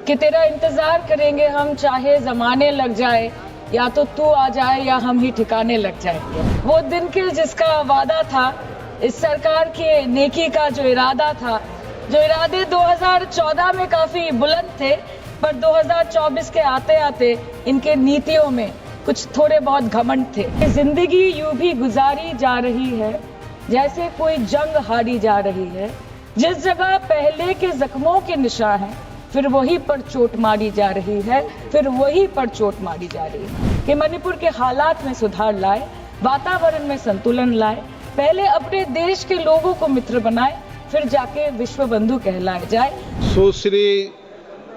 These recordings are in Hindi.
कि तेरा इंतजार करेंगे हम चाहे जमाने लग जाए, या तो तू आ जाए या हम ही ठिकाने लग जाए। वो दिन के जिसका वादा था, इस सरकार के नेकी का जो इरादा था, जो इरादे 2014 में काफी बुलंद थे, पर 2024 के आते आते इनके नीतियों में कुछ थोड़े बहुत घमंड थे। जिंदगी यूं भी गुजारी जा रही है जैसे कोई जंग हारी जा रही है। जिस जगह पहले के जख्मों के निशान हैं, फिर वहीं पर चोट मारी जा रही है, फिर वहीं पर चोट मारी जा रही है। कि मणिपुर के हालात में सुधार लाए, वातावरण में संतुलन लाए, पहले अपने देश के लोगों को मित्र बनाए, फिर जाके विश्व बंधु कहलाए जाए। सुश्री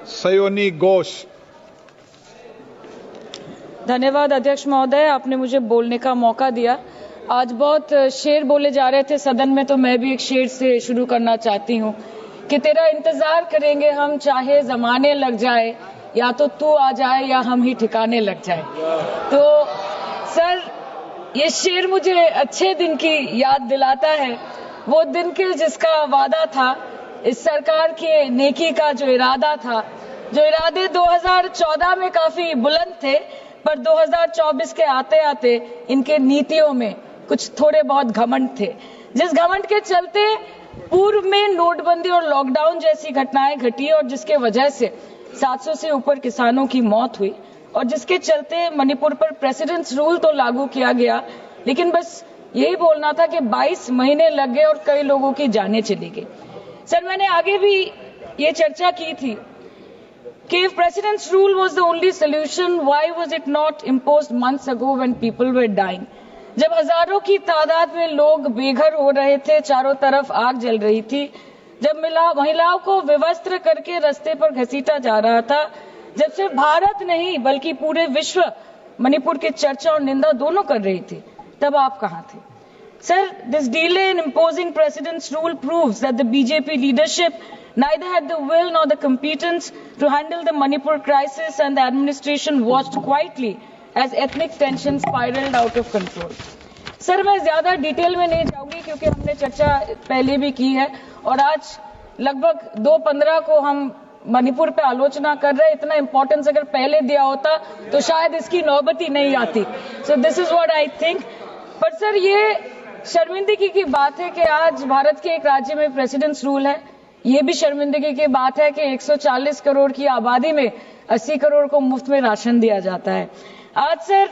सयोनी घोष। धन्यवाद अध्यक्ष महोदय, आपने मुझे बोलने का मौका दिया। आज बहुत शेर बोले जा रहे थे सदन में, तो मैं भी एक शेर से शुरू करना चाहती हूँ कि तेरा इंतजार करेंगे हम चाहे जमाने लग जाए, या तो तू आ जाए या हम ही ठिकाने लग जाए। तो सर, ये शेर मुझे अच्छे दिन की याद दिलाता है, वो दिन के जिसका वादा था, इस सरकार के नेकी का जो इरादा था, जो इरादे 2014 में काफी बुलंद थे, पर 2024 के आते आते इनके नीतियों में कुछ थोड़े बहुत घमंड थे। जिस घमंड के चलते पूर्व में नोटबंदी और लॉकडाउन जैसी घटनाएं घटी और जिसके वजह से 700 से ऊपर किसानों की मौत हुई, और जिसके चलते मणिपुर पर प्रेसिडेंट्स रूल तो लागू किया गया, लेकिन बस यही बोलना था कि 22 महीने लग गए और कई लोगों की जानें चली गई। सर, मैंने आगे भी ये चर्चा की थी कि if president's rule was the only solution, why was it not imposed months ago when people were dying? जब हजारों की तादाद में लोग बेघर हो रहे थे, चारों तरफ आग जल रही थी, जब महिलाओं को विवस्त्र करके रास्ते पर घसीटा जा रहा था, जब सिर्फ भारत नहीं बल्कि पूरे विश्व मणिपुर की चर्चा और निंदा दोनों कर रही थी, तब आप कहां थे? Sir, this delay in imposing president's rule proves that the BJP leadership neither had the will nor the competence to handle the Manipur crisis, and the administration watched quietly as ethnic tensions spiraled out of control. Sir, मैं ज्यादा डिटेल में नहीं जाऊंगी क्योंकि हमने चर्चा पहले भी की है, और आज लगभग 2:15 को हम मणिपुर पे आलोचना कर रहे हैं। इतना इंपॉर्टेंस अगर पहले दिया होता तो शायद इसकी नौबत ही नहीं आती। So this is what I think. पर सर, ये शर्मिंदगी की बात है कि आज भारत के एक राज्य में प्रेसिडेंट्स रूल है। ये भी शर्मिंदगी की बात है कि 140 करोड़ की आबादी में 80 करोड़ को मुफ्त में राशन दिया जाता है। आज सर,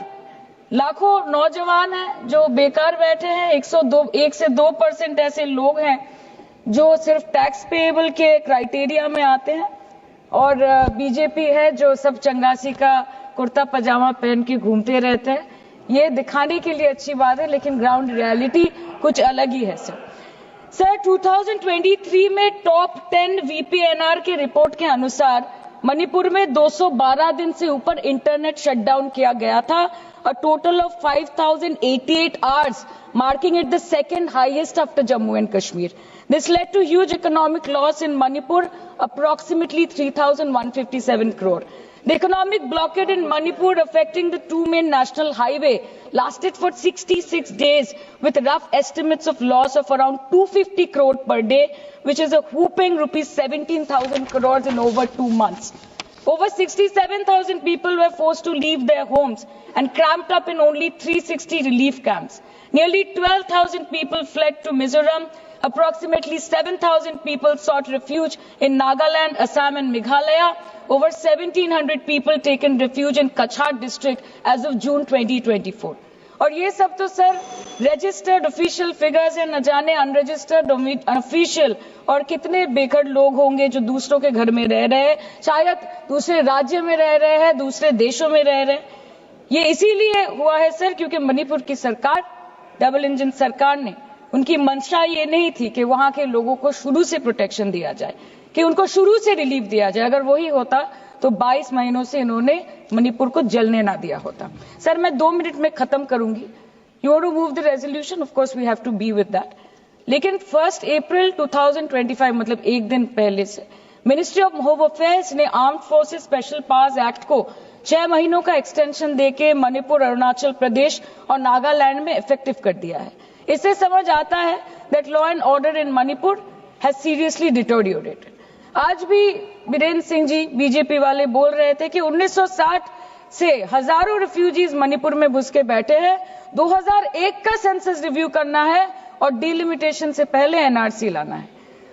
लाखों नौजवान हैं जो बेकार बैठे हैं। 1 से 2% ऐसे लोग हैं जो सिर्फ टैक्स पेएबल के क्राइटेरिया में आते हैं, और बीजेपी है जो सब चंगासी का कुर्ता पजामा पहन के घूमते रहते हैं। ये दिखाने के लिए अच्छी बात है, लेकिन ग्राउंड रियलिटी कुछ अलग ही है। सर 2023 में टॉप 10 VPNR के रिपोर्ट के अनुसार मणिपुर में 212 दिन से ऊपर इंटरनेट शटडाउन किया गया था, a total of 5088 hours, marking it the second highest after Jammu and Kashmir. This led to huge economic loss in Manipur, approximately 3,157 crore. The economic blockade in Manipur, affecting the two main national highway, lasted for 66 days, with rough estimates of loss of around 250 crore per day, which is a whopping rupees 17,000 crores in over 2 months. Over 67,000 people were forced to leave their homes and cramped up in only 360 relief camps. Nearly 12,000 people fled to Mizoram. Approximately 7,000 people sought refuge in Nagaland, Assam and Meghalaya. Over 1,700 people taken refuge in Kachhar district as of June 2024. और ये सब तो सर रजिस्टर्ड ऑफिशियल फिगर्स है, न जाने अनरजिस्टर्ड ऑफिशियल और कितने बेघर लोग होंगे जो दूसरों के घर में रह रहे हैं, शायद दूसरे राज्य में रह रहे हैं, दूसरे देशों में रह रहे हैं। ये इसीलिए हुआ है सर क्योंकि मणिपुर की सरकार, डबल इंजन सरकार ने, उनकी मंशा ये नहीं थी कि वहां के लोगों को शुरू से प्रोटेक्शन दिया जाए, कि उनको शुरू से रिलीफ दिया जाए। अगर वही होता तो 22 महीनों से इन्होंने मणिपुर को जलने ना दिया होता। सर, मैं 2 मिनट में खत्म करूंगी। You want to move the resolution, of course we have to be with that, लेकिन 1 अप्रैल 2025 मतलब एक दिन पहले से मिनिस्ट्री ऑफ होम अफेयर्स ने armed forces special powers act को 6 महीनों का एक्सटेंशन देके मणिपुर, अरुणाचल प्रदेश और नागालैंड में इफेक्टिव कर दिया है। इससे समझ आता है that law and order in Manipur has seriously deteriorated. आज भी बीरेन्द्र सिंह जी बीजेपी वाले बोल रहे थे कि 1960 से हजारों रिफ्यूजीज मणिपुर में घुस के बैठे हैं, 2001 का सेंसस रिव्यू करना है और डिलिमिटेशन से पहले एनआरसी लाना है।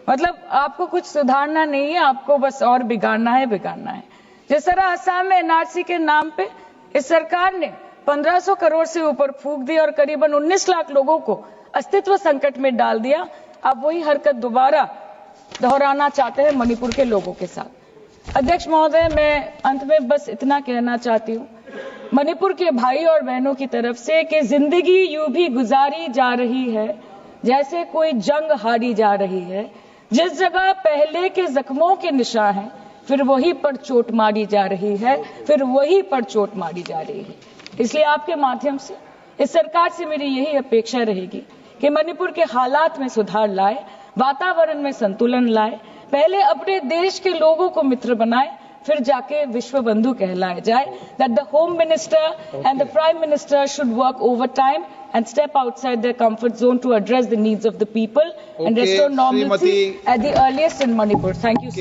मतलब आपको कुछ सुधारना नहीं है, आपको बस और बिगाड़ना है। जिस तरह असम में एनआरसी के नाम पे इस सरकार ने 1500 करोड़ से ऊपर फूंक दी और करीबन 19 लाख लोगों को अस्तित्व संकट में डाल दिया। अब वही हरकत दोबारा दोहराना चाहते हैं मणिपुर के लोगों के साथ। अध्यक्ष महोदय, मैं अंत में बस इतना कहना चाहती हूँ मणिपुर के भाई और बहनों की तरफ से कि जिंदगी यूं भी गुजारी जा रही है जैसे कोई जंग हारी जा रही है। जिस जगह पहले के जख्मों के निशान हैं, फिर वहीं पर चोट मारी जा रही है, इसलिए आपके माध्यम से इस सरकार से मेरी यही अपेक्षा रहेगी कि मणिपुर के हालात में सुधार लाए, वातावरण में संतुलन लाए, पहले अपने देश के लोगों को मित्र बनाए, फिर जाके विश्व बंधु कहलाए जाए। That the home minister and the prime minister should work overtime and step outside their comfort zone to address the needs of the people and restore normalcy at the earliest in Manipur. Thank you, sir.